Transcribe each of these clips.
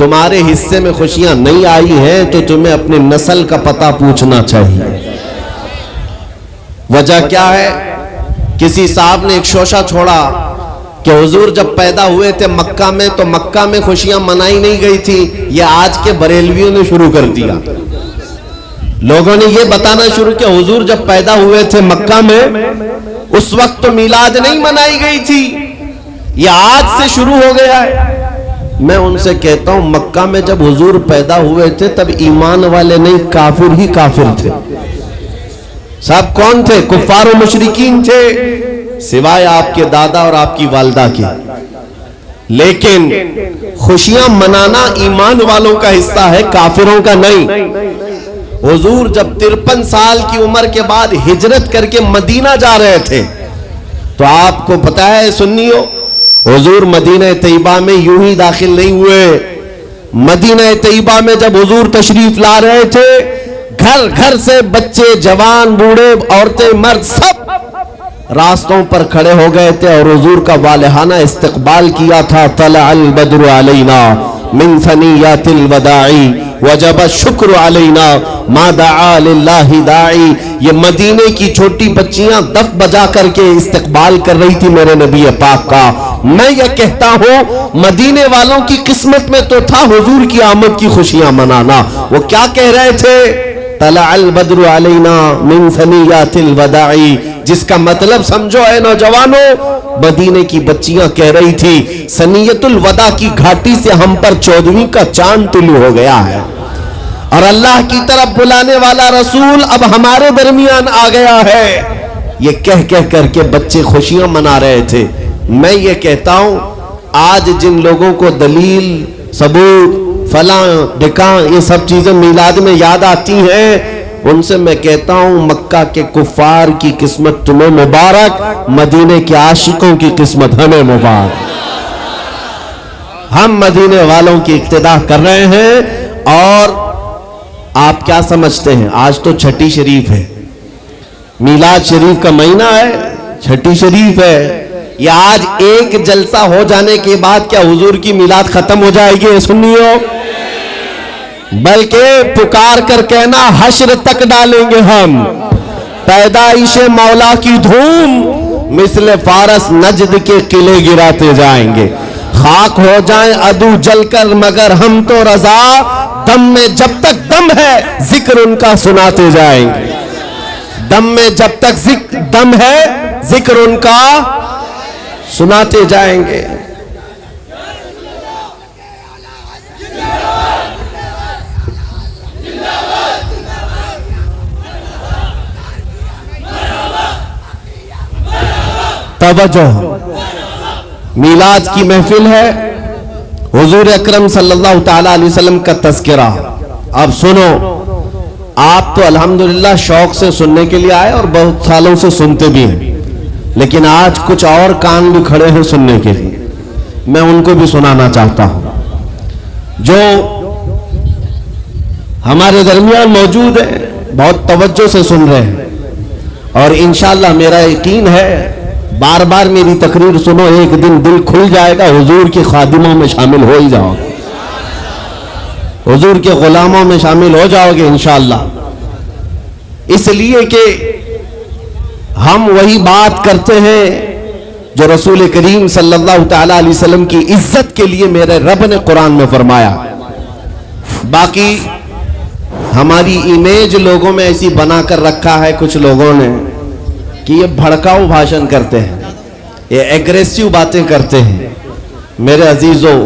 تمہارے حصے میں خوشیاں نہیں آئی ہیں تو تمہیں اپنی نسل کا پتہ پوچھنا چاہیے۔ وجہ کیا ہے؟ کسی صاحب نے ایک شوشہ چھوڑا کہ حضور جب پیدا ہوئے تھے مکہ میں تو مکہ میں خوشیاں منائی نہیں گئی تھی، یہ آج کے بریلویوں نے شروع کر دیا۔ لوگوں نے یہ بتانا شروع کیا حضور جب پیدا ہوئے تھے مکہ میں اس وقت تو میلاد نہیں منائی گئی تھی، یہ آج سے شروع ہو گیا ہے۔ میں ان سے کہتا ہوں مکہ میں جب حضور پیدا ہوئے تھے تب ایمان والے نہیں، کافر ہی کافر تھے۔ صاحب کون تھے؟ کفار و مشرکین تھے، سوائے آپ کے دادا اور آپ کی والدہ کے۔ لیکن خوشیاں منانا ایمان والوں کا حصہ ہے، کافروں کا نہیں۔ حضور جب 53 سال کی عمر کے بعد ہجرت کر کے مدینہ جا رہے تھے تو آپ کو پتا ہے سنیو، حضور مدینہ طیبہ میں یوں ہی داخل نہیں ہوئے۔ مدینہ طیبہ میں جب حضور تشریف لا رہے تھے گھر گھر سے بچے، جوان، بوڑھے، عورتیں، مرد سب راستوں پر کھڑے ہو گئے تھے اور حضور کا والہانہ استقبال کیا تھا۔ طلع البدر علینا من ثنیات الوداع وجب الشکر علینا ما دعا للہ داعی۔ یہ مدینے کی چھوٹی بچیاں دف بجا کر کے استقبال کر رہی تھی میرے نبی پاک کا۔ میں یہ کہتا ہوں مدینے والوں کی قسمت میں تو تھا حضور کی آمد کی خوشیاں منانا۔ وہ کیا کہہ رہے تھے؟ طلع البدر علینا من ثنیات الوداع، جس کا مطلب سمجھو اے نوجوانوں، مدینے کی بچیاں کہہ رہی تھی ثنیۃ الوداع کی گھاٹی سے ہم پر 14ویں کا چاند طلوع ہو گیا ہے اور اللہ کی طرف بلانے والا رسول اب ہمارے درمیان آ گیا ہے۔ یہ کہہ کر کے بچے خوشیاں منا رہے تھے۔ میں یہ کہتا ہوں آج جن لوگوں کو دلیل، ثبوت، فلاں ڈھکاں یہ سب چیزیں میلاد میں یاد آتی ہیں، ان سے میں کہتا ہوں مکہ کے کفار کی قسمت تمہیں مبارک، مدینے کے عاشقوں کی قسمت ہمیں مبارک۔ ہم مدینے والوں کی اقتداء کر رہے ہیں۔ اور آپ کیا سمجھتے ہیں؟ آج تو چھٹی شریف ہے، میلاد شریف کا مہینہ ہے، چھٹی شریف ہے۔ یہ آج ایک جلسہ ہو جانے کے بعد کیا حضور کی میلاد ختم ہو جائے گی؟ سنیو، بلکہ پکار کر کہنا حشر تک ڈالیں گے ہم پیدائش مولا کی دھوم، مثل فارس نجد کے قلعے گراتے جائیں گے۔ خاک ہو جائیں عدو جل کر مگر ہم تو رضا، دم میں جب تک دم ہے ذکر ان کا سناتے جائیں گے۔ دم میں جب تک دم ہے ذکر ان کا سناتے جائیں گے۔ توجہ، میلاد کی محفل ہے، حضور اکرم صلی اللہ تعالی علیہ وسلم کا تذکرہ۔ اب سنو، آپ تو الحمدللہ شوق سے سننے کے لیے آئے اور بہت سالوں سے سنتے بھی ہیں، لیکن آج کچھ اور کان بھی کھڑے ہیں سننے کے لیے، میں ان کو بھی سنانا چاہتا ہوں جو ہمارے درمیان موجود ہیں، بہت توجہ سے سن رہے ہیں اور انشاءاللہ میرا یقین ہے بار بار میری تقریر سنو، ایک دن دل کھل جائے گا، حضور کے خادموں میں شامل ہو ہی جاؤ گے، حضور کے غلاموں میں شامل ہو جاؤ گے انشاءاللہ۔ اس لیے کہ ہم وہی بات کرتے ہیں جو رسول کریم صلی اللہ تعالی علیہ وسلم کی عزت کے لیے میرے رب نے قرآن میں فرمایا۔ باقی ہماری امیج لوگوں میں ایسی بنا کر رکھا ہے کچھ لوگوں نے کہ یہ بھڑکاؤ بھاشن کرتے ہیں، یہ ایگریسیو باتیں کرتے ہیں۔ میرے عزیزوں،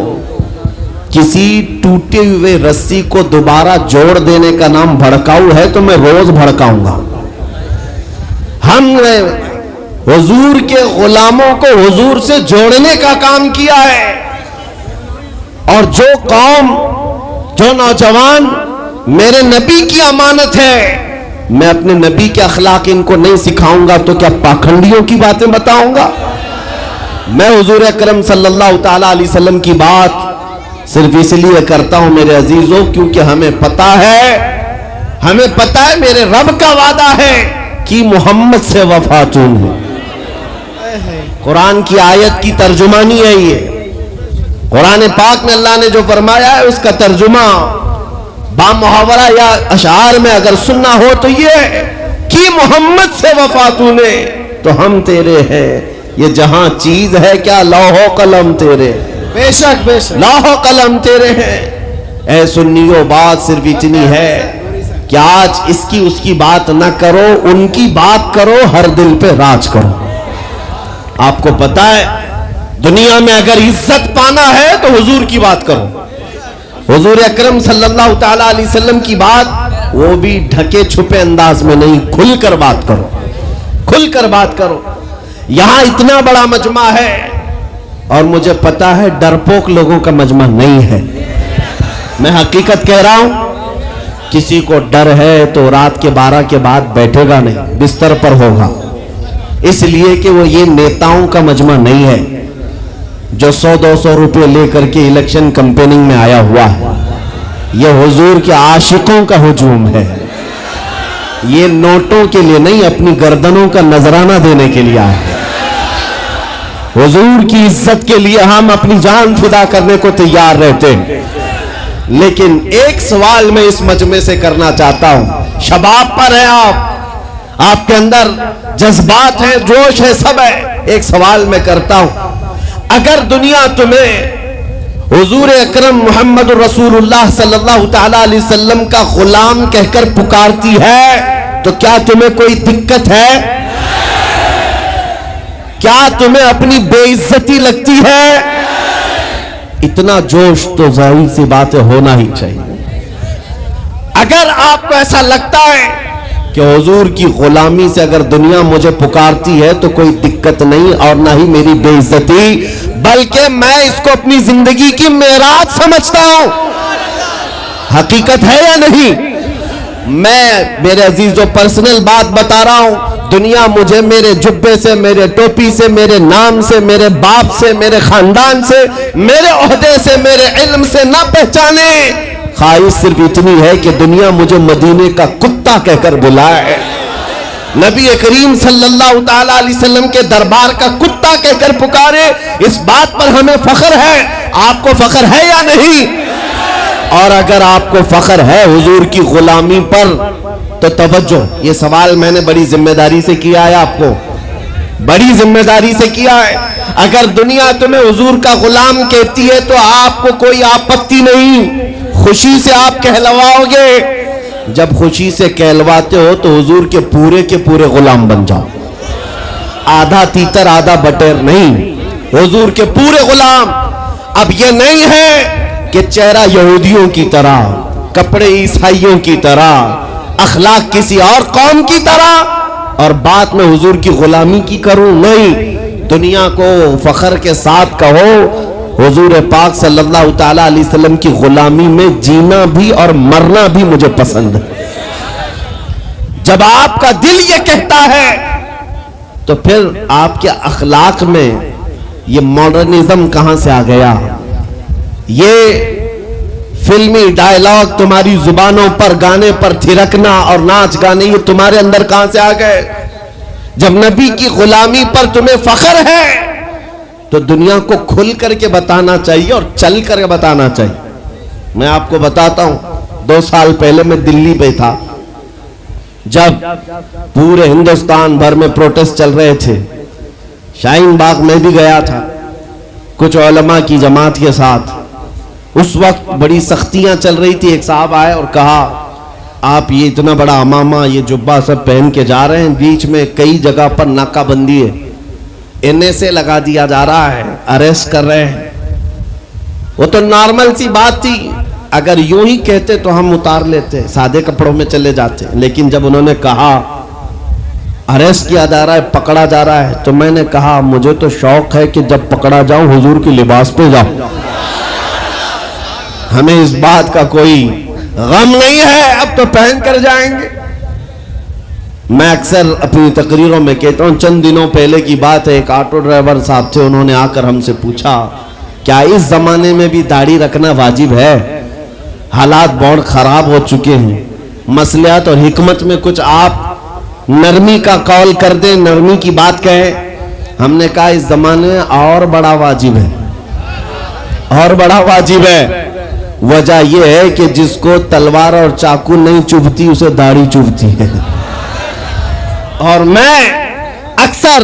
کسی ٹوٹے ہوئے رسی کو دوبارہ جوڑ دینے کا نام بھڑکاؤ ہے تو میں روز بھڑکاؤں گا۔ ہم نے حضور کے غلاموں کو حضور سے جوڑنے کا کام کیا ہے، اور جو قوم، جو نوجوان میرے نبی کی امانت ہے، میں اپنے نبی کے اخلاق ان کو نہیں سکھاؤں گا تو کیا پاکھنڈیوں کی باتیں بتاؤں گا؟ میں حضور اکرم صلی اللہ تعالی علیہ وسلم کی بات صرف اس لیے کرتا ہوں میرے عزیزوں کیونکہ ہمیں پتا ہے میرے رب کا وعدہ ہے کہ محمد سے وفاتون ہے۔ قرآن کی آیت کی ترجمانی ہے یہ، قرآن پاک میں اللہ نے جو فرمایا ہے اس کا ترجمہ با محاورہ یا اشعار میں اگر سننا ہو تو یہ کہ محمد سے وفا تو نے تو ہم تیرے ہیں، یہ جہاں چیز ہے کیا لوح و قلم تیرے، بے شک بے شک لوح و قلم تیرے ہیں۔ اے سنیو بات صرف اتنی ہے کہ آج اس کی بات نہ کرو، ان کی بات کرو، ہر دل پہ راج کرو۔ آپ کو پتا ہے دنیا میں اگر عزت پانا ہے تو حضور کی بات کرو، حضور اکرم صلی اللہ تعالی علیہ وسلم کی بات، وہ بھی ڈھکے چھپے انداز میں نہیں، کھل کر بات کرو، کھل کر بات کرو۔ یہاں اتنا بڑا مجمع ہے اور مجھے پتا ہے ڈرپوک لوگوں کا مجمع نہیں ہے، میں حقیقت کہہ رہا ہوں۔ کسی کو ڈر ہے تو رات کے 12 کے بعد بیٹھے گا نہیں، بستر پر ہوگا، اس لیے کہ وہ یہ نیتاؤں کا مجمع نہیں ہے جو 100-200 روپے لے کر کے الیکشن کمپیننگ میں آیا ہوا ہے۔ یہ حضور کے عاشقوں کا ہجوم ہے، یہ نوٹوں کے لیے نہیں، اپنی گردنوں کا نذرانہ دینے کے لیے آیا ہے۔ حضور کی عزت کے لیے ہم اپنی جان فدا کرنے کو تیار رہتے ہیں، لیکن ایک سوال میں اس مجمع سے کرنا چاہتا ہوں، شباب پر ہیں آپ کے اندر جذبات ہیں، جوش ہے، سب ہے۔ ایک سوال میں کرتا ہوں، اگر دنیا تمہیں حضور اکرم محمد رسول اللہ صلی اللہ تعالی علیہ وسلم کا غلام کہہ کر پکارتی ہے تو کیا تمہیں کوئی دقت ہے؟ کیا تمہیں اپنی بے عزتی لگتی ہے؟ اتنا جوش تو ظاہر سی بات ہونا ہی چاہیے۔ اگر آپ کو ایسا لگتا ہے کہ حضور کی غلامی سے اگر دنیا مجھے پکارتی ہے تو کوئی دقت نہیں اور نہ ہی میری بے عزتی، بلکہ میں اس کو اپنی زندگی کی معراج سمجھتا ہوں۔ حقیقت ہے یا نہیں؟ میں میرے عزیز جو پرسنل بات بتا رہا ہوں، دنیا مجھے میرے جبے سے، میرے ٹوپی سے، میرے نام سے، میرے باپ سے، میرے خاندان سے، میرے عہدے سے، میرے علم سے نہ پہچانے، خواہش صرف اتنی ہے کہ دنیا مجھے مدینے کا کتا کہہ کر بلائے، نبی کریم صلی اللہ تعالی علیہ وسلم کے دربار کا کتا کہہ کر پکارے۔ اس بات پر ہمیں فخر ہے۔ آپ کو فخر ہے یا نہیں؟ اور اگر آپ کو فخر ہے حضور کی غلامی پر تو توجہ، یہ سوال میں نے بڑی ذمہ داری سے کیا ہے، آپ کو بڑی ذمہ داری سے کیا ہے۔ اگر دنیا تمہیں حضور کا غلام کہتی ہے تو آپ کو کوئی آپتی نہیں، خوشی سے آپ کہلواؤ گے۔ جب خوشی سے کہلواتے ہو تو حضور کے پورے غلام بن جاؤ، آدھا تیتر آدھا بٹیر نہیں، حضور کے پورے غلام۔ اب یہ نہیں ہے کہ چہرہ یہودیوں کی طرح، کپڑے عیسائیوں کی طرح، اخلاق کسی اور قوم کی طرح اور بات میں حضور کی غلامی کی کروں، نہیں۔ دنیا کو فخر کے ساتھ کہو حضور پاک صلی اللہ تعالی علیہ وسلم کی غلامی میں جینا بھی اور مرنا بھی مجھے پسند ہے۔ جب آپ کا دل یہ کہتا ہے تو پھر آپ کے اخلاق میں یہ ماڈرنزم کہاں سے آ گیا؟ یہ فلمی ڈائیلاگ تمہاری زبانوں پر، گانے پر تھرکنا اور ناچ گانے، یہ تمہارے اندر کہاں سے آ گئے؟ جب نبی کی غلامی پر تمہیں فخر ہے تو دنیا کو کھل کر کے بتانا چاہیے اور چل کر کے بتانا چاہیے۔ میں آپ کو بتاتا ہوں، 2 سال پہلے میں دلی پہ تھا، جب پورے ہندوستان بھر میں پروٹیسٹ چل رہے تھے، شاہین باغ میں بھی گیا تھا کچھ علماء کی جماعت کے ساتھ۔ اس وقت بڑی سختیاں چل رہی تھی، ایک صاحب آئے اور کہا آپ یہ اتنا بڑا امامہ، یہ جبہ سب پہن کے جا رہے ہیں، بیچ میں کئی جگہ پر ناکہ بندی ہے، NSA لگا دیا جا رہا ہے، اریسٹ کر رہے ہیں۔ وہ تو نارمل سی بات تھی، اگر یوں ہی کہتے تو ہم اتار لیتے، سادے کپڑوں میں چلے جاتے، لیکن جب انہوں نے کہا اریسٹ کیا جا رہا ہے، پکڑا جا رہا ہے، تو میں نے کہا مجھے تو شوق ہے کہ جب پکڑا جاؤں حضور کی لباس پہ جاؤں، ہمیں اس بات کا کوئی غم نہیں ہے، اب تو پہن کر جائیں گے۔ میں اکثر اپنی تقریروں میں کہتا ہوں، چند دنوں پہلے کی بات ہے، ایک آٹو ڈرائیور صاحب تھے، انہوں نے آ کر ہم سے پوچھا کیا اس زمانے میں بھی داڑھی رکھنا واجب ہے؟ حالات بہت خراب ہو چکے ہیں، مصلحت اور حکمت میں کچھ آپ نرمی کا قول کر دیں، نرمی کی بات کہیں۔ ہم نے کہا اس زمانے میں اور بڑا واجب ہے، اور بڑا واجب ہے. وجہ یہ ہے کہ جس کو تلوار اور چاقو نہیں چبھتی اسے داڑھی چبھتی ہے. اور میں اکثر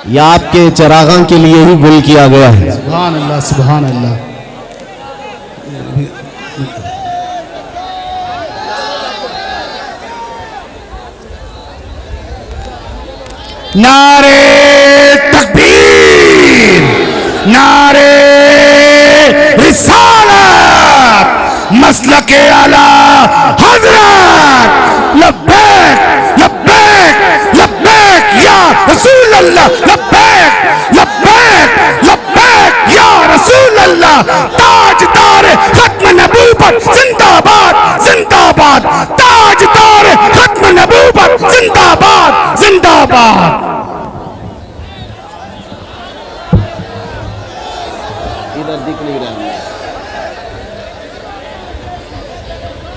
یہ آپ کے چراغاں کے لیے ہی گل کیا گیا ہے. سبحان اللہ سبحان اللہ. نعرے تکبیر، نعرے رسالت، مسلک اعلی حضرت، لبیک لبیک لبیک یا رسول اللہ، لبیک لبیک لبیک یا رسول اللہ. تاجدار ختم نبوت زندہ باد زندہ باد، تاجدار ختم نبوت زندہ باد زندہ باد.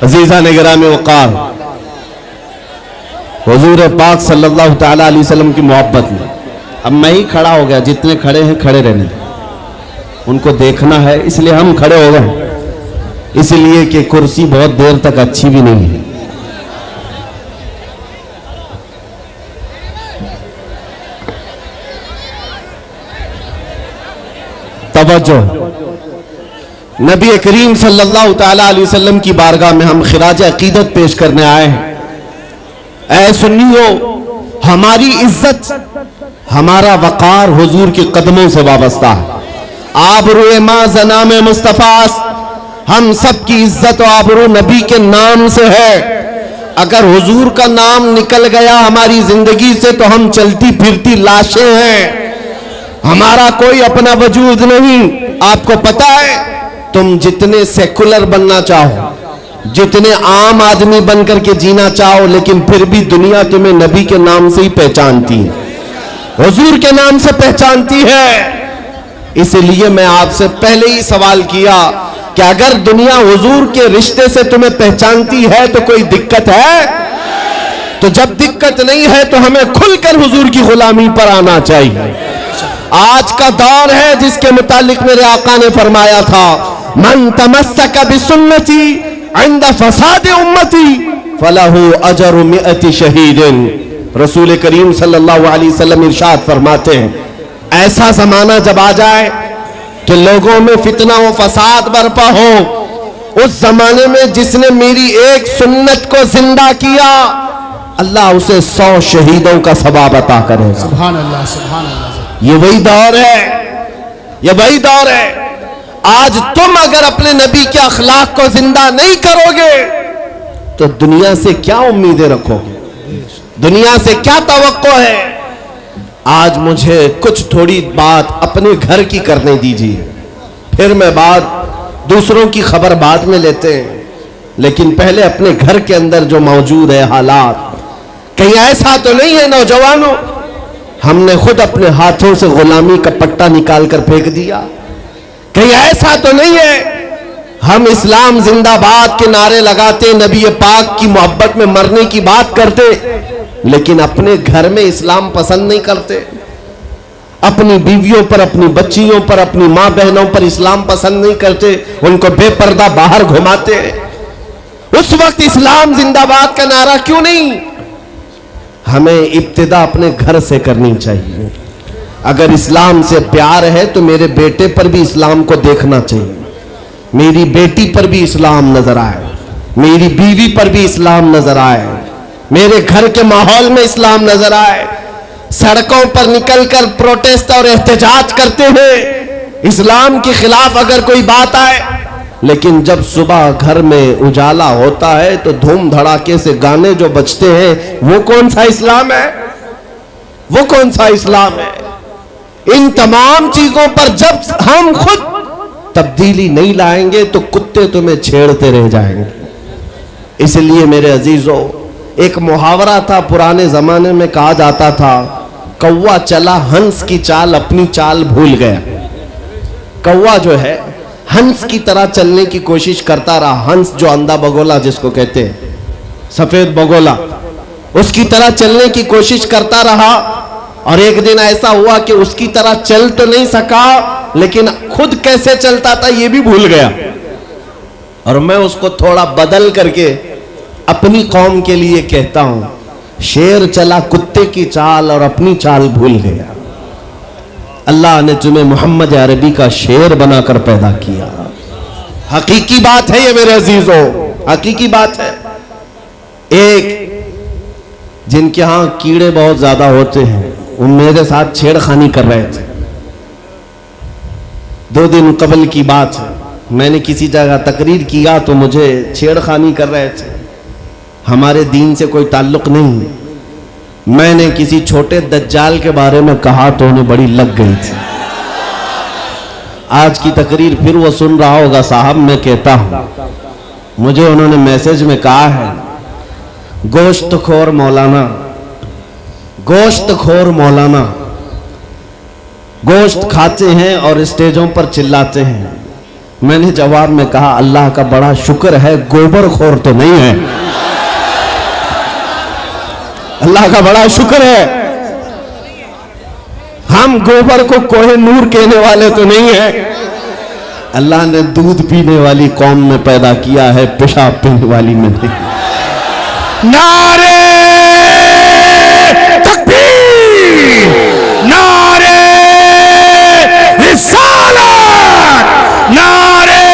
عزیزان گرامی وقار، حضور پاک صلی اللہ تعالی علیہ وسلم کی محبت میں اب میں ہی کھڑا ہو گیا. جتنے کھڑے ہیں کھڑے رہنے، ان کو دیکھنا ہے اس لیے ہم کھڑے ہو گئے. اس لیے کہ کرسی بہت دیر تک اچھی بھی نہیں ہے. توجہ، نبی کریم صلی اللہ تعالی علیہ وسلم کی بارگاہ میں ہم خراج عقیدت پیش کرنے آئے ہیں. اے سنیو، ہماری عزت، ہمارا وقار حضور کے قدموں سے وابستہ ہے. آبرو ما زنام مصطفیٰ، ہم سب کی عزت و آبرو نبی کے نام سے ہے. اگر حضور کا نام نکل گیا ہماری زندگی سے تو ہم چلتی پھرتی لاشیں ہیں. ہمارا کوئی اپنا وجود نہیں. آپ کو پتا ہے، تم جتنے سیکولر بننا چاہو، جتنے عام آدمی بن کر کے جینا چاہو، لیکن پھر بھی دنیا تمہیں نبی کے نام سے ہی پہچانتی ہے، حضور کے نام سے پہچانتی ہے. اس لیے میں آپ سے پہلے ہی سوال کیا کہ اگر دنیا حضور کے رشتے سے تمہیں پہچانتی ہے تو کوئی دقت ہے؟ تو جب دقت نہیں ہے تو ہمیں کھل کر حضور کی غلامی پر آنا چاہیے. آج کا دور ہے جس کے متعلق میرے آقا نے فرمایا تھا، من تمسک بسنتی عند فساد امتی فلہ اجر 100 شہید. رسول کریم صلی اللہ علیہ وسلم ارشاد فرماتے ہیں، ایسا زمانہ جب آ جائے کہ لوگوں میں فتنہ و فساد برپا ہو، اس زمانے میں جس نے میری ایک سنت کو زندہ کیا اللہ اسے 100 شہیدوں کا ثواب عطا کرے گا. سبحان اللہ سبحان اللہ. یہ وہی دور ہے، یہ وہی دور ہے. آج تم اگر اپنے نبی کے اخلاق کو زندہ نہیں کرو گے تو دنیا سے کیا امیدیں رکھو گے؟ دنیا سے کیا توقع ہے؟ آج مجھے کچھ تھوڑی بات اپنے گھر کی کرنے دیجیے، پھر میں بات دوسروں کی خبر بعد میں لیتے ہیں. لیکن پہلے اپنے گھر کے اندر جو موجود ہے حالات، کہیں ایسا تو نہیں ہے نوجوانوں ہم نے خود اپنے ہاتھوں سے غلامی کا پٹا نکال کر پھینک دیا؟ کہیں ایسا تو نہیں ہے ہم اسلام زندہ باد کے نعرے لگاتے، نبی پاک کی محبت میں مرنے کی بات کرتے، لیکن اپنے گھر میں اسلام پسند نہیں کرتے؟ اپنی بیویوں پر، اپنی بچیوں پر، اپنی ماں بہنوں پر اسلام پسند نہیں کرتے، ان کو بے پردہ باہر گھماتے. اس وقت اسلام زندہ باد کا نعرہ کیوں نہیں؟ ہمیں ابتدا اپنے گھر سے کرنی چاہیے. اگر اسلام سے پیار ہے تو میرے بیٹے پر بھی اسلام کو دیکھنا چاہیے، میری بیٹی پر بھی اسلام نظر آئے، میری بیوی پر بھی اسلام نظر آئے، میرے گھر کے ماحول میں اسلام نظر آئے. سڑکوں پر نکل کر پروٹیسٹ اور احتجاج کرتے ہیں اسلام کے خلاف اگر کوئی بات آئے، لیکن جب صبح گھر میں اجالا ہوتا ہے تو دھوم دھڑاکے سے گانے جو بجتے ہیں، وہ کون سا اسلام ہے؟ وہ کون سا اسلام ہے؟ ان تمام چیزوں پر جب ہم خود تبدیلی نہیں لائیں گے تو کتے تمہیں چھیڑتے رہ جائیں گے. اس لیے میرے عزیزو، ایک محاورہ تھا پرانے زمانے میں، کہا جاتا تھا کوا چلا ہنس کی چال اپنی چال بھول گیا۔ کوا جو ہے ہنس کی طرح چلنے کی کوشش کرتا رہا، ہنس جو اندھا بگولا جس کو کہتے ہیں، سفید بگولا، اس کی طرح چلنے کی کوشش کرتا رہا، اور ایک دن ایسا ہوا کہ اس کی طرح چل تو نہیں سکا لیکن خود کیسے چلتا تھا یہ بھی بھول گیا۔ اور میں اس کو تھوڑا بدل کر کے اپنی قوم کے لیے کہتا ہوں، شیر چلا کتے کی چال اور اپنی چال بھول گیا۔ اللہ نے تمہیں محمد عربی کا شیر بنا کر پیدا کیا۔ حقیقی بات ہے یہ میرے عزیزوں، حقیقی بات ہے۔ ایک جن کے ہاں کیڑے بہت زیادہ ہوتے ہیں وہ میرے ساتھ چھیڑ خانی کر رہے تھے۔ 2 دن قبل کی بات ہے، میں نے کسی جگہ تقریر کیا تو مجھے چھیڑ خانی کر رہے تھے، ہمارے دین سے کوئی تعلق نہیں۔ میں نے کسی چھوٹے دجال کے بارے میں کہا تو انہیں بڑی لگ گئی تھی۔ آج کی تقریر پھر وہ سن رہا ہوگا، صاحب میں کہتا ہوں، مجھے انہوں نے میسج میں کہا ہے، گوشت خور مولانا، گوشت خور مولانا، گوشت کھاتے ہیں اور اسٹیجوں پر چلاتے ہیں۔ میں نے جواب میں کہا اللہ کا بڑا شکر ہے گوبر خور تو نہیں ہے، اللہ کا بڑا شکر ہے ہم گوبر کو کوہ نور کہنے والے تو نہیں ہیں۔ اللہ نے دودھ پینے والی قوم میں پیدا کیا ہے، پیشاب پینے والی میں نہیں۔ نعرے تکبیر، نعرے رسالت، نعرے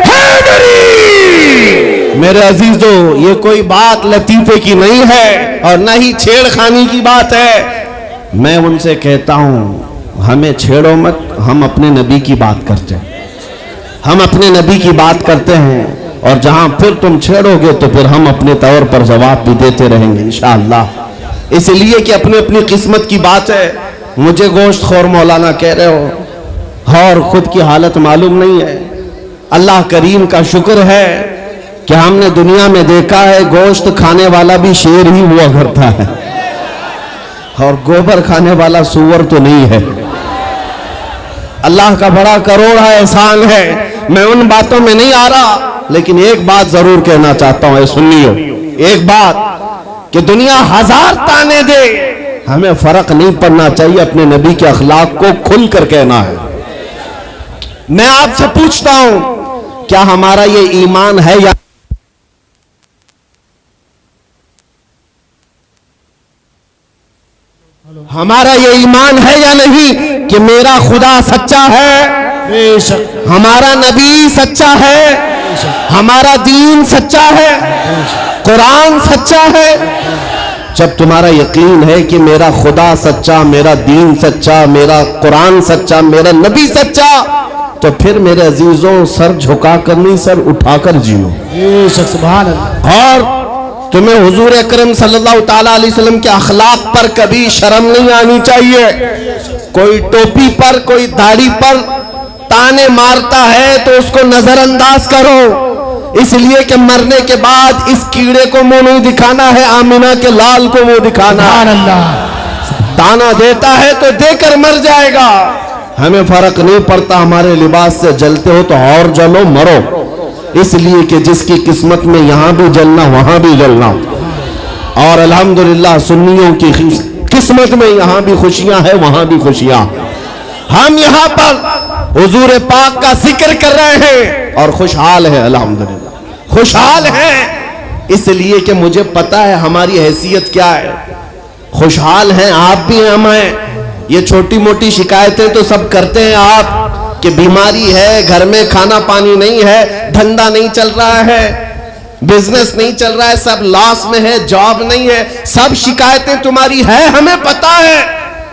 حیدری۔ میرے عزیزوں یہ کوئی بات لطیفے کی نہیں ہے اور نہ ہی چھیڑ خانی کی بات ہے۔ میں ان سے کہتا ہوں ہمیں چھیڑو مت، ہم اپنے نبی کی بات کرتے ہیں، ہم اپنے نبی کی بات کرتے ہیں، اور جہاں پھر تم چھیڑو گے تو پھر ہم اپنے طور پر جواب بھی دیتے رہیں گے انشاءاللہ۔ اس لیے کہ اپنی اپنی قسمت کی بات ہے۔ مجھے گوشت خور مولانا کہہ رہے ہو اور خود کی حالت معلوم نہیں ہے۔ اللہ کریم کا شکر ہے کہ ہم نے دنیا میں دیکھا ہے گوشت کھانے والا بھی شیر ہی ہوا کرتا ہے اور گوبر کھانے والا سور تو نہیں ہے۔ اللہ کا بڑا کروڑا احسان ہے۔ میں ان باتوں میں نہیں آ رہا، لیکن ایک بات ضرور کہنا چاہتا ہوں اے سنیو، ایک بات کہ دنیا 1000 تانے دے، ہمیں فرق نہیں پڑنا چاہیے، اپنے نبی کے اخلاق کو کھل کر کہنا ہے۔ میں آپ سے پوچھتا ہوں کیا ہمارا یہ ایمان ہے یا ہمارا یہ ایمان ہے یا نہیں کہ میرا خدا سچا ہے، بے شک ہمارا نبی سچا ہے، ہمارا دین سچا ہے، قرآن سچا ہے؟ جب تمہارا یقین ہے کہ میرا خدا سچا، میرا دین سچا، میرا قرآن سچا، میرا نبی سچا، تو پھر میرے عزیزوں سر جھکا کر نہیں سر اٹھا کر جیو۔ بے شک سبحان اللہ۔ اور تمہیں حضور اکرم صلی اللہ تعالیٰ علیہ وسلم کے اخلاق پر کبھی شرم نہیں آنی چاہیے۔ کوئی ٹوپی پر، کوئی داڑھی پر تانے مارتا ہے تو اس کو نظر انداز کرو، اس لیے کہ مرنے کے بعد اس کیڑے کو منہ نہیں دکھانا ہے، آمنہ کے لال کو منہ دکھانا ہے۔ سبحان اللہ۔ دانا دیتا ہے تو دے کر مر جائے گا، ہمیں فرق نہیں پڑتا، ہمارے لباس سے جلتے ہو تو اور جلو مرو، اس لیے کہ جس کی قسمت میں یہاں بھی جلنا وہاں بھی جلنا۔ اور الحمدللہ سنیوں کی قسمت میں یہاں بھی خوشیاں ہیں وہاں بھی خوشیاں۔ ہم یہاں پر حضور پاک کا ذکر کر رہے ہیں اور خوشحال ہیں، الحمدللہ خوشحال ہیں، اس لیے کہ مجھے پتا ہے ہماری حیثیت کیا ہے۔ خوشحال ہیں آپ بھی، ہم ہیں۔ یہ چھوٹی موٹی شکایتیں تو سب کرتے ہیں آپ کہ بیماری ہے، گھر میں کھانا پانی نہیں ہے، دھندا نہیں چل رہا ہے، بزنس نہیں چل رہا ہے، سب لاس میں ہے، جاب نہیں ہے، سب شکایتیں تمہاری ہیں، ہمیں پتا ہے۔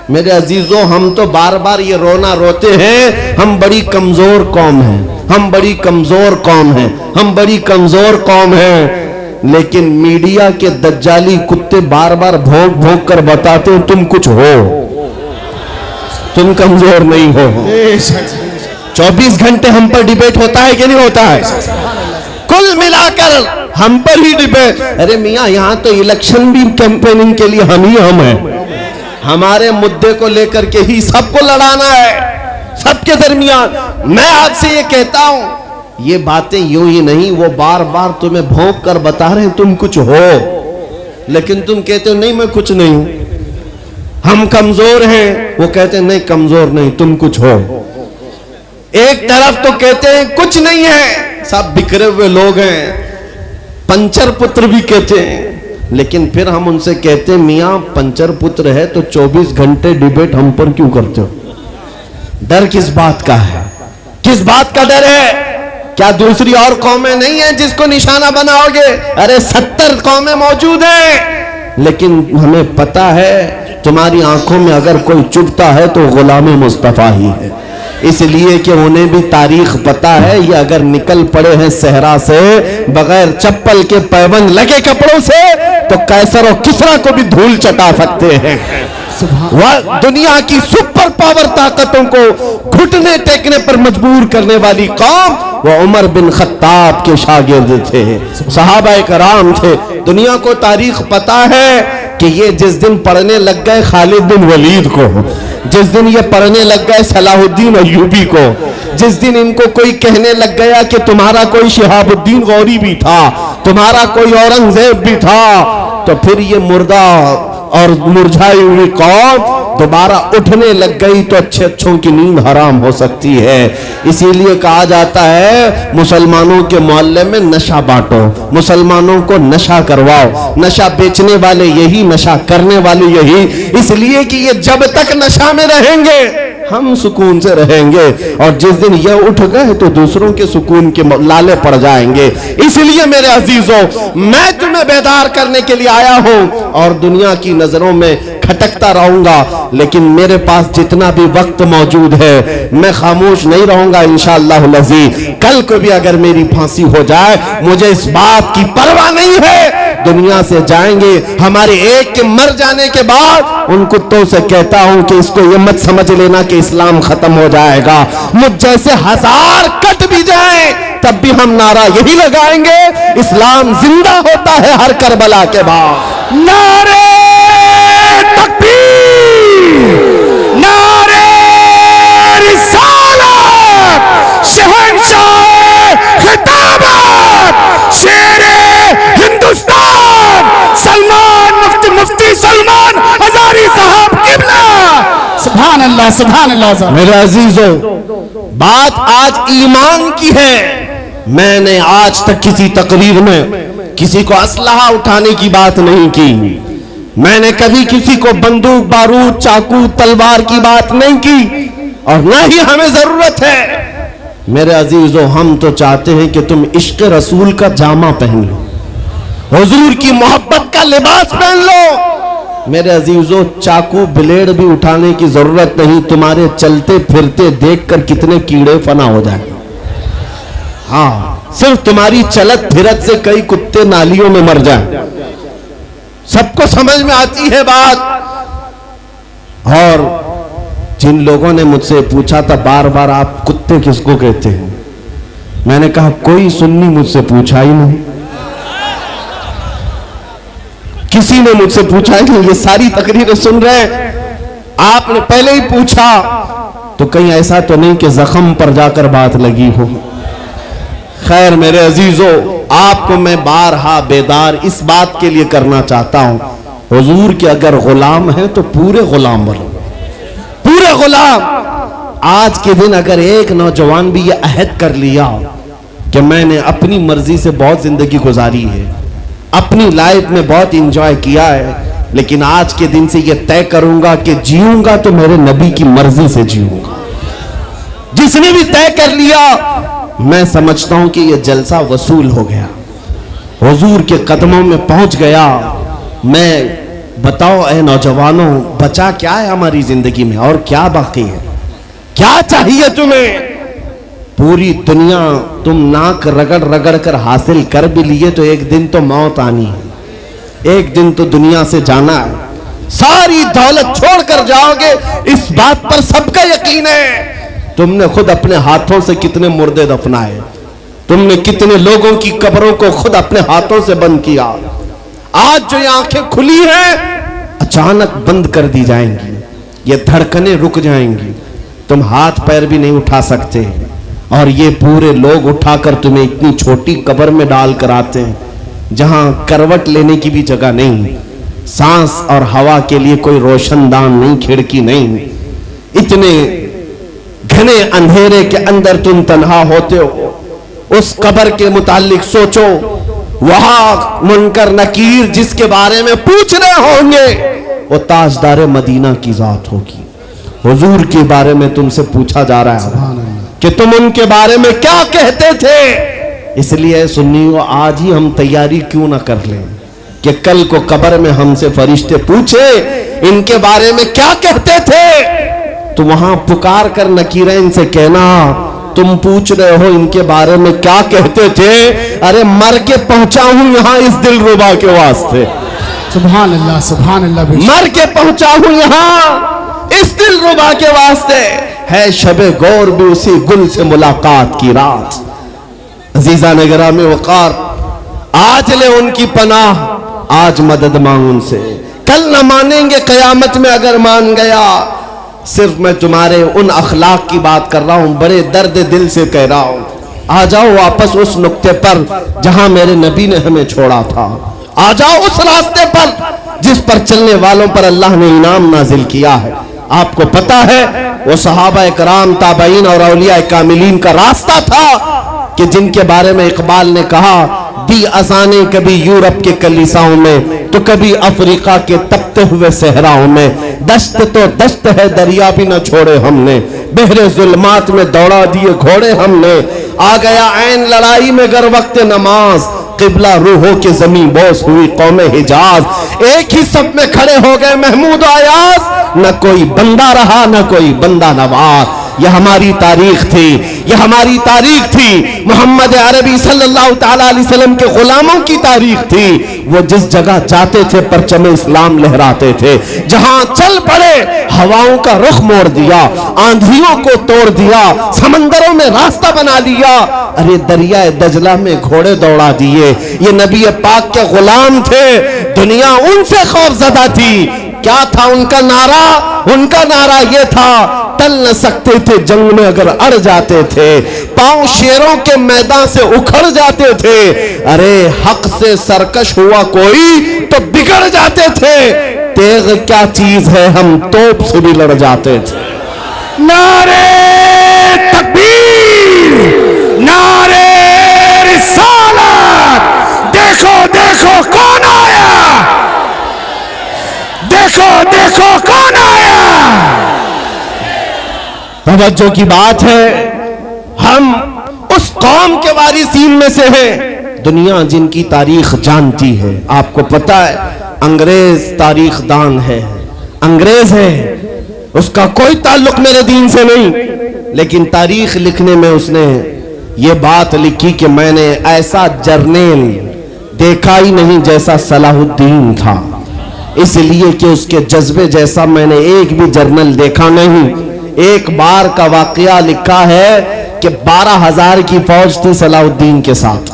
میرے عزیزوں ہم تو بار بار یہ رونا روتے ہیں، ہم بڑی کمزور قوم ہیں، ہم بڑی کمزور قوم ہیں، ہم بڑی کمزور قوم ہیں، لیکن میڈیا کے دجالی کتے بار بار بھونک بھونک کر بتاتے ہیں تم کچھ ہو، تم کمزور نہیں ہو۔ 24 گھنٹے ہم پر ڈیبیٹ ہوتا ہے کہ نہیں ہوتا ہے؟ کل ملا کر ہم پر ہی ڈپینڈ. ارے میاں یہاں تو الیکشن بھی کیمپیننگ کے لیے ہم ہیں. ہمارے مدعے کو لے کر کے ہی سب کو لڑانا ہے, سب کے درمیان. میں آپ سے یہ کہتا ہوں, یہ باتیں یوں ہی نہیں, وہ بار بار تمہیں بھونک کر بتا رہے ہیں تم کچھ ہو, لیکن تم کہتے ہو نہیں میں کچھ نہیں ہوں, ہم کمزور ہیں. وہ کہتے ہیں نہیں کمزور نہیں, تم کچھ ہو. ایک طرف تو کہتے ہیں کچھ نہیں ہے, سب بکھرے ہوئے لوگ ہیں, پنچر پتر بھی کہتے ہیں. لیکن پھر ہم ان سے کہتے ہیں میاں پنچر پتر ہے تو 24 گھنٹے ڈیبیٹ ہم پر کیوں کرتے ہو؟ ڈر کس بات کا ہے؟ کس بات کا ڈر ہے؟ کیا دوسری اور قومیں نہیں ہیں جس کو نشانہ بناؤ گے؟ ارے 70 قومیں موجود ہیں, لیکن ہمیں پتا ہے تمہاری آنکھوں میں اگر کوئی چبھتا ہے تو غلام مصطفیٰ ہی ہے. اس لیے کہ انہیں بھی تاریخ پتا ہے, یہ اگر نکل پڑے ہیں صحرا سے بغیر چپل کے پیوند لگے کپڑوں سے تو قیصر و کسریٰ کو بھی دھول چٹا سکتے ہیں. دنیا کی سپر پاور طاقتوں کو گھٹنے ٹیکنے پر مجبور کرنے والی قوم وہ عمر بن خطاب کے شاگرد تھے, صحابہ کرام تھے. دنیا کو تاریخ پتا ہے کہ یہ جس دن پڑھنے لگ گئے خالد بن ولید کو, جس دن یہ پڑھنے لگ گئے صلاح الدین ایوبی کو, جس دن ان کو کوئی کہنے لگ گیا کہ تمہارا کوئی شہاب الدین غوری بھی تھا, تمہارا کوئی اورنگزیب بھی تھا, تو پھر یہ مردہ اور مرجھائی ہوئی قوم دوبارہ اٹھنے لگ گئی تو اچھوں کی نیند حرام ہو سکتی ہے. اسی لیے کہا جاتا ہے مسلمانوں کے محلے میں نشہ بانٹو, مسلمانوں کو نشہ کرواؤ. نشہ بیچنے والے یہی, نشہ کرنے والے یہی, اس لیے کہ یہ جب تک نشہ میں رہیں گے ہم سکون سے رہیں گے, اور جس دن یہ اٹھ گئے تو دوسروں کے سکون کے لالے پڑ جائیں گے. اس لیے میرے عزیزوں میں تمہیں بیدار کرنے کے لیے آیا ہوں, اور دنیا کی نظروں میں کھٹکتا رہوں گا, لیکن میرے پاس جتنا بھی وقت موجود ہے میں خاموش نہیں رہوں گا انشاءاللہ العزیز. کل کو بھی اگر میری پھانسی ہو جائے مجھے اس بات کی پرواہ نہیں ہے. دنیا سے جائیں گے, ہمارے ایک کے مر جانے کے بعد ان کتوں سے کہتا ہوں کہ اس کو یہ مت سمجھ لینا کہ اسلام ختم ہو جائے گا. مجھ جیسے 1000 کٹ بھی جائیں تب بھی ہم نعرہ یہی لگائیں گے, اسلام زندہ ہوتا ہے ہر کربلا کے بعد. نعرہ تکبیر, نعرہ رسالت, شہنشاہ خطابت, شیر ہندوستان سلمان مفتی سلمان ہزاری صاحب قبلہ. سبحان اللہ سبحان اللہ. میرے عزیزوں بات آج ایمان کی ہے. میں نے آج تک کسی تقریر میں کسی کو اسلحہ اٹھانے کی بات نہیں کی, میں نے کبھی کسی کو بندوق بارود چاقو تلوار کی بات نہیں کی, اور نہ ہی ہمیں ضرورت ہے. میرے عزیزوں ہم تو چاہتے ہیں کہ تم عشق رسول کا جامہ پہن لو, حضور کی محبت کا لباس پہن لو. میرے عزیزوں چاقو بلیڈ بھی اٹھانے کی ضرورت نہیں, تمہارے چلتے پھرتے دیکھ کر کتنے کیڑے فنا ہو جائیں. ہاں صرف تمہاری چلت پھرت سے کئی کتے نالیوں میں مر جائیں. سب کو سمجھ میں آتی ہے بات. اور جن لوگوں نے مجھ سے پوچھا تھا بار بار آپ کتے کس کو کہتے ہیں, میں نے کہا کوئی سنی مجھ سے پوچھا ہی نہیں, کسی نے مجھ سے پوچھا ہی نہیں. یہ ساری تقریریں سن رہے ہیں, آپ نے پہلے ہی پوچھا تو کہیں ایسا تو نہیں کہ زخم پر جا کر بات لگی ہو. خیر میرے عزیزوں آپ کو میں بارہا بیدار اس بات کے لیے کرنا چاہتا ہوں, حضور کے اگر غلام ہیں تو پورے غلام بنو, پورے غلام. آج کے دن اگر ایک نوجوان بھی یہ عہد کر لیا کہ میں نے اپنی مرضی سے بہت زندگی گزاری ہے, اپنی لائف میں بہت انجوائے کیا ہے, لیکن آج کے دن سے یہ طے کروں گا کہ جیوں گا تو میرے نبی کی مرضی سے جیوں گا. جس نے بھی طے کر لیا میں سمجھتا ہوں کہ یہ جلسہ وصول ہو گیا, حضور کے قدموں میں پہنچ گیا. میں بتاؤ اے نوجوانوں بچا کیا ہے ہماری زندگی میں, اور کیا باقی ہے, کیا چاہیے تمہیں؟ پوری دنیا تم ناک رگڑ رگڑ کر حاصل کر بھی لیے تو ایک دن تو موت آنی ہے, ایک دن تو دنیا سے جانا ہے. ساری دولت چھوڑ کر جاؤ گے اس بات پر سب کا یقین ہے. تم نے خود اپنے ہاتھوں سے کتنے مردے دفنائے, تم نے کتنے لوگوں کی قبروں کو خود اپنے ہاتھوں سے بند کیا. آج جو یہ آنکھیں کھلی ہیں اچانک بند کر دی جائیں گی, یہ دھڑکنیں رک جائیں گی, تم ہاتھ پیر بھی نہیں اٹھا سکتے, اور یہ پورے لوگ اٹھا کر تمہیں اتنی چھوٹی قبر میں ڈال کر آتے ہیں جہاں کروٹ لینے کی بھی جگہ نہیں, سانس اور ہوا کے لیے کوئی روشن دان نہیں, کھڑکی نہیں. اتنے گھنے اندھیرے کے اندر تم تنہا ہوتے ہو. اس قبر کے متعلق سوچو, وہاں منکر نکیر جس کے بارے میں پوچھ رہے ہوں گے وہ تاجدار مدینہ کی ذات ہوگی. حضور کے بارے میں تم سے پوچھا جا رہا ہے کہ تم ان کے بارے میں کیا کہتے تھے. اس لیے سنیو, آج ہی ہم تیاری کیوں نہ کر لیں کہ کل کو قبر میں ہم سے فرشتے پوچھے ان کے بارے میں کیا کہتے تھے, تو وہاں پکار کر نکیرین سے کہنا تم پوچھ رہے ہو ان کے بارے میں کیا کہتے تھے, ارے مر کے پہنچا ہوں یہاں اس دل ربا کے واسطے. سبحان اللہ, سبحان اللہ. مر کے پہنچا ہوں یہاں اس دل ربا کے واسطے. ہے شب گور بھی اسی گل سے ملاقات کی رات. عزیزان گرامی وقار, آج لے ان کی پناہ, آج مدد مانگ ان سے, کل نہ مانیں گے قیامت میں اگر مان گیا. صرف میں تمہارے ان اخلاق کی بات کر رہا ہوں, بڑے درد دل سے کہہ رہا ہوں. آ جاؤ واپس اس نقطے پر جہاں میرے نبی نے ہمیں چھوڑا تھا. آ جاؤ اس راستے پر جس پر چلنے والوں پر اللہ نے انعام نازل کیا ہے. آپ کو پتا ہے وہ صحابہ اکرام, تابعین اور اولیاء کاملین کا راستہ تھا کہ جن کے بارے میں اقبال نے کہا, دی اذانیں کبھی یورپ کے کلیساؤں میں تو کبھی افریقہ کے تپتے ہوئے صحراؤں میں. دشت تو دشت ہے دریا بھی نہ چھوڑے ہم نے, بحر ظلمات میں دوڑا دیے گھوڑے ہم نے. آ گیا عین لڑائی میں گر وقت نماز, قبلہ روحوں کے زمین بوس ہوئی قوم حجاز. ایک ہی سب میں کھڑے ہو گئے محمود و ایاز, نہ کوئی بندہ رہا نہ کوئی بندہ نواز. یہ ہماری تاریخ تھی, یہ ہماری تاریخ تھی. محمد عربی صلی اللہ تعالی علیہ وسلم کے غلاموں کی تاریخ تھی. وہ جس جگہ جاتے تھے پرچم اسلام لہراتے تھے, جہاں چل پڑے ہواؤں کا رخ موڑ دیا, آندھیوں کو توڑ دیا, سمندروں میں راستہ بنا لیا. ارے دریائے دجلہ میں گھوڑے دوڑا دیے. یہ نبی پاک کے غلام تھے, دنیا ان سے خوف زدہ تھی. کیا تھا ان کا نعرہ؟ ان کا نعرہ یہ تھا, ٹل نہ سکتے تھے جنگ میں اگر اڑ جاتے تھے, پاؤں شیروں کے میدان سے اکھڑ جاتے تھے. ارے حق سے سرکش ہوا کوئی تو بگڑ جاتے تھے. تیغ کیا چیز ہے, ہم توپ سے بھی لڑ جاتے تھے. نعرے تکبیر, نعرے رسالت. دیکھو دیکھو کون آیا, دیکھو دیکھو کون آیا. توجہ کی بات ہے, ہم اس قوم کے وارثین میں سے ہیں دنیا جن کی تاریخ جانتی ہے. آپ کو پتا ہے انگریز تاریخ دان ہے, انگریز ہے, اس کا کوئی تعلق میرے دین سے نہیں, لیکن تاریخ لکھنے میں اس نے یہ بات لکھی کہ میں نے ایسا جرنیل دیکھا ہی نہیں جیسا صلاح الدین تھا, اس لیے کہ اس کے جذبے جیسا میں نے ایک بھی جرنل دیکھا نہیں. ایک بار کا واقعہ لکھا ہے کہ 12,000 کی فوج تھی صلاح الدین کے ساتھ,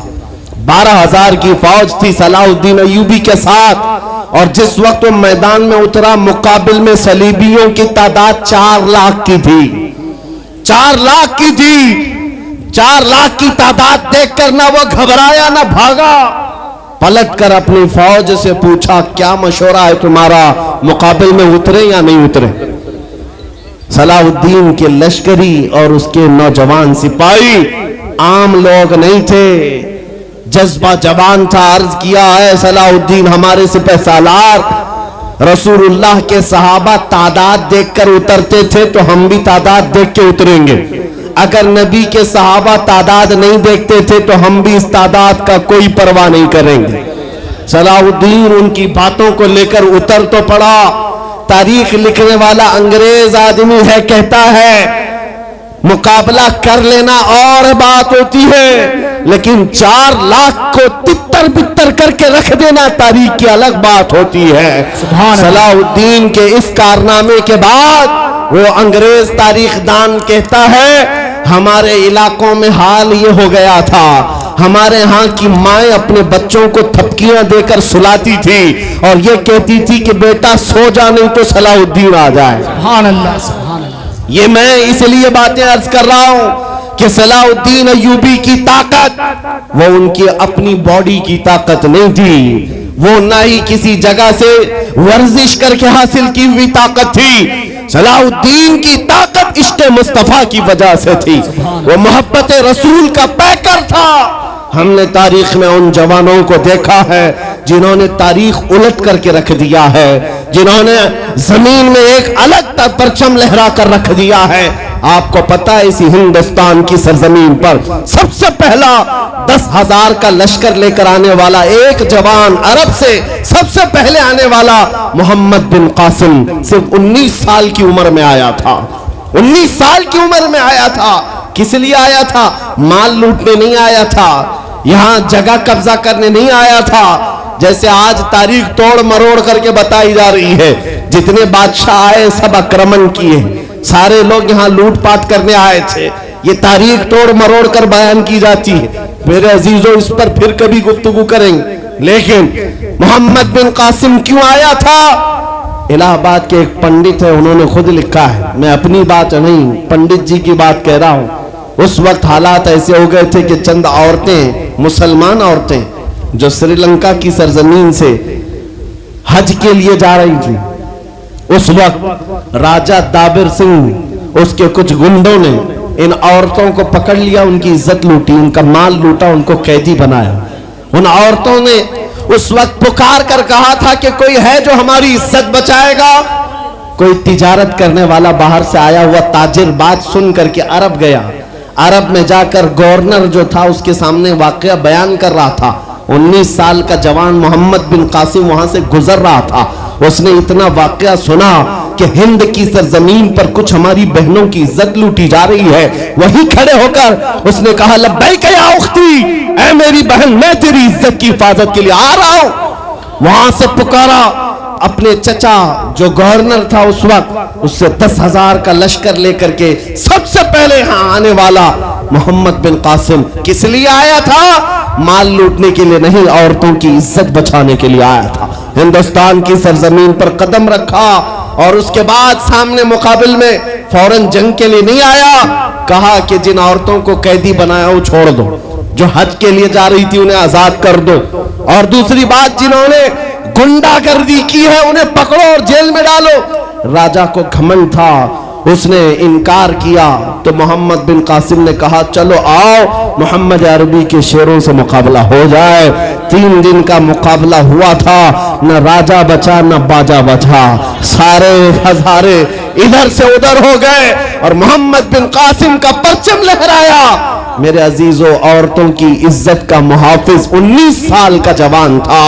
12,000 کی فوج تھی صلاح الدین ایوبی کے ساتھ, اور جس وقت وہ میدان میں اترا مقابل میں صلیبیوں کی تعداد 4 لاکھ کی تھی, 4 لاکھ کی تھی. 4 لاکھ کی تعداد دیکھ کر نہ وہ گھبرایا نہ بھاگا, پلٹ کر اپنی فوج سے پوچھا کیا مشورہ ہے تمہارا, مقابل میں اترے یا نہیں اترے. صلاح الدین کے لشکری اور اس کے نوجوان سپاہی عام لوگ نہیں تھے, جذبہ جوان تھا. عرض کیا ہے صلاح الدین ہمارے سپہ سالار, رسول اللہ کے صحابہ تعداد دیکھ کر اترتے تھے تو ہم بھی تعداد دیکھ کے اتریں گے. اگر نبی کے صحابہ تعداد نہیں دیکھتے تھے تو ہم بھی اس تعداد کا کوئی پرواہ نہیں کریں گے. صلاح الدین ان کی باتوں کو لے کر اتر تو پڑا. تاریخ لکھنے والا انگریز آدمی ہے, کہتا ہے مقابلہ کر لینا اور بات ہوتی ہے, لیکن 4 لاکھ کو تتر بتر کر کے رکھ دینا تاریخ کی الگ بات ہوتی ہے. صلاح الدین کے اس کارنامے کے بعد وہ انگریز تاریخ دان کہتا ہے ہمارے علاقوں میں حال یہ ہو گیا تھا، ہمارے ہاں کی مائیں اپنے بچوں کو تھپکیاں دے کر سلاتی تھی اور یہ کہتی تھی کہ بیٹا سو جا نہیں تو صلاح الدین آ جائے۔ سبحان اللہ سبحان اللہ۔ یہ میں اس لیے باتیں عرض کر رہا ہوں کہ صلاح الدین ایوبی کی طاقت وہ ان کی اپنی باڈی کی طاقت نہیں تھی، وہ نہ ہی کسی جگہ سے ورزش کر کے حاصل کی ہوئی طاقت تھی۔ صلاح الدین کی طاقت عشق مصطفیٰ کی وجہ سے تھی، وہ محبت رسول کا پیکر تھا۔ ہم نے تاریخ میں ان جوانوں کو دیکھا ہے جنہوں نے تاریخ الٹ کر کے رکھ دیا ہے، جنہوں نے زمین میں ایک الگ پرچم لہرا کر رکھ دیا ہے۔ آپ کو پتا ہے اسی ہندوستان کی سرزمین پر سب سے پہلا 10,000 کا لشکر لے کر آنے والا ایک جوان عرب سے سب سے پہلے آنے والا محمد بن قاسم صرف 19 سال کی عمر میں آیا تھا۔ 19 سال کی عمر میں آیا تھا۔ کس لیے آیا تھا؟ مال لوٹنے نہیں آیا تھا، یہاں جگہ قبضہ کرنے نہیں آیا تھا، جیسے آج تاریخ توڑ مروڑ کر کے بتائی جا رہی ہے۔ جتنے بادشاہ آئے سب اکرمن کیے، سارے لوگ یہاں لوٹ پاٹ کرنے آئے تھے، یہ تاریخ توڑ مروڑ کر بیان کی جاتی ہے۔ میرے عزیزوں اس پر پھر کبھی گفتگو کریں گے، لیکن محمد بن قاسم کیوں آیا تھا؟ الہ آباد کے ایک پنڈت ہے، انہوں نے خود لکھا ہے، میں اپنی بات نہیں پنڈت جی کی بات کہہ رہا ہوں۔ اس وقت حالات ایسے ہو گئے تھے کہ چند عورتیں، مسلمان عورتیں جو سری لنکا کی سرزمین سے حج کے لیے جا رہی تھی، اس وقت راجہ دابر سنگھ اس کے کچھ گنڈوں نے ان عورتوں کو پکڑ لیا، ان کی عزت لوٹی، ان کا مال لوٹا، ان کو قیدی بنایا۔ ان عورتوں نے اس وقت پکار کر کہا تھا کہ کوئی ہے جو ہماری عزت بچائے گا۔ کوئی تجارت کرنے والا باہر سے آیا ہوا تاجر بات سن کر کے عرب گیا، عرب میں جا کر گورنر جو تھا اس کے سامنے واقعہ بیان کر رہا تھا۔ 19 سال کا جوان محمد بن قاسم وہاں سے گزر رہا تھا، اس نے اتنا واقعہ سنا کہ ہند کی سرزمین پر کچھ ہماری بہنوں کی عزت لوٹی جا رہی ہے۔ وہی کھڑے ہو کر اس نے کہا لبیک یا اختی، اے میری بہن میں تیری عزت کی حفاظت کے لیے آ رہا ہوں۔ وہاں سے پکارا اپنے چچا جو گورنر تھا اس وقت، اس سے 10,000 کا لشکر لے کر کے سب سے پہلے ہاں آنے والا محمد بن قاسم کس لیے آیا تھا؟ مال لوٹنے کے لیے نہیں، عورتوں کی عزت بچانے کے لیے آیا تھا۔ ہندوستان کی سرزمین پر قدم رکھا اور اس کے بعد سامنے مقابل میں فوراً جنگ کے لیے نہیں آیا، کہا کہ جن عورتوں کو قیدی بنایا وہ چھوڑ دو، جو حج کے لیے جا رہی تھی انہیں آزاد کر دو، اور دوسری بات جنہوں نے گنڈا گردی کی ہے انہیں پکڑو اور جیل میں ڈالو۔ راجہ کو گھمنڈ تھا، اس نے انکار کیا تو محمد بن قاسم نے کہا چلو آؤ محمد عربی کے شیروں سے مقابلہ ہو جائے۔ 3 دن کا مقابلہ ہوا تھا، نہ راجہ بچا نہ باجا بچا، سارے ہزارے ادھر سے ادھر ہو گئے اور محمد بن قاسم کا پرچم لہرایا۔ میرے عزیزوں، عورتوں کی عزت کا محافظ 19 سال کا جوان تھا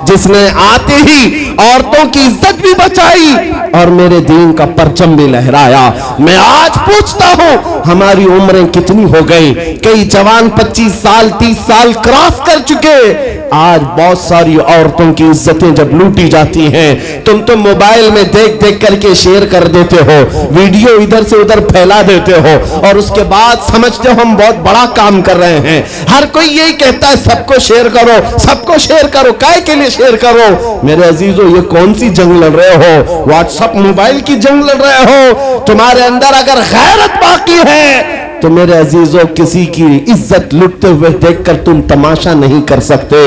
جس نے آتے ہی عورتوں کی عزت بھی بچائی اور میرے دین کا پرچم بھی لہرایا۔ میں آج پوچھتا ہوں ہماری عمریں کتنی ہو گئی؟ کئی جوان 25 سال 30 سال کراس کر چکے، آج بہت ساری عورتوں کی عزتیں جب لوٹی جاتی ہیں تم تو موبائل میں دیکھ دیکھ کر کے شیئر کر دیتے ہو، ویڈیو ادھر سے ادھر پھیلا دیتے ہو اور اس کے بعد سمجھتے ہو ہم بہت بڑا کام کر رہے ہیں۔ ہر کوئی یہی کہتا ہے سب کو شیئر کرو، سب کو شیئر کرو، کائے کے لیے شیئر کرو؟ میرے عزیزوں یہ کون سی جنگ لڑ رہے ہو؟ واٹس ایپ موبائل کی جنگ لڑ رہے ہو؟ تمہارے اندر اگر غیرت باقی ہے تو میرے عزیزوں کسی کی عزت لٹتے ہوئے دیکھ کر تم تماشا نہیں کر سکتے۔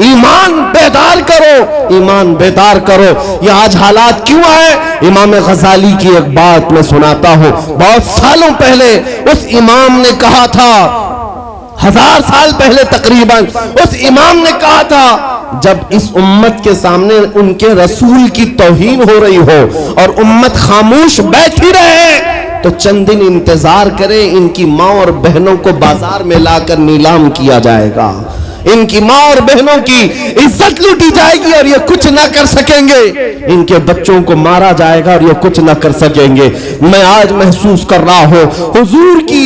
ایمان بیدار کرو، ایمان بیدار کرو۔ یہ آج حالات کیوں آئے؟ امام غزالی کی ایک بات میں سناتا ہوں، بہت سالوں پہلے اس امام نے کہا تھا، 1000 سال پہلے تقریباً اس امام نے کہا تھا جب اس امت کے سامنے ان کے رسول کی توہین ہو رہی ہو اور امت خاموش بیٹھی رہے تو چند دن انتظار کریں، ان کی ماں اور بہنوں کو بازار میں لا کر نیلام کیا جائے گا، ان کی ماں اور بہنوں کی عزت لوٹی جائے گی اور یہ کچھ نہ کر سکیں گے، ان کے بچوں کو مارا جائے گا اور یہ کچھ نہ کر سکیں گے۔ میں آج محسوس کر رہا ہوں حضور کی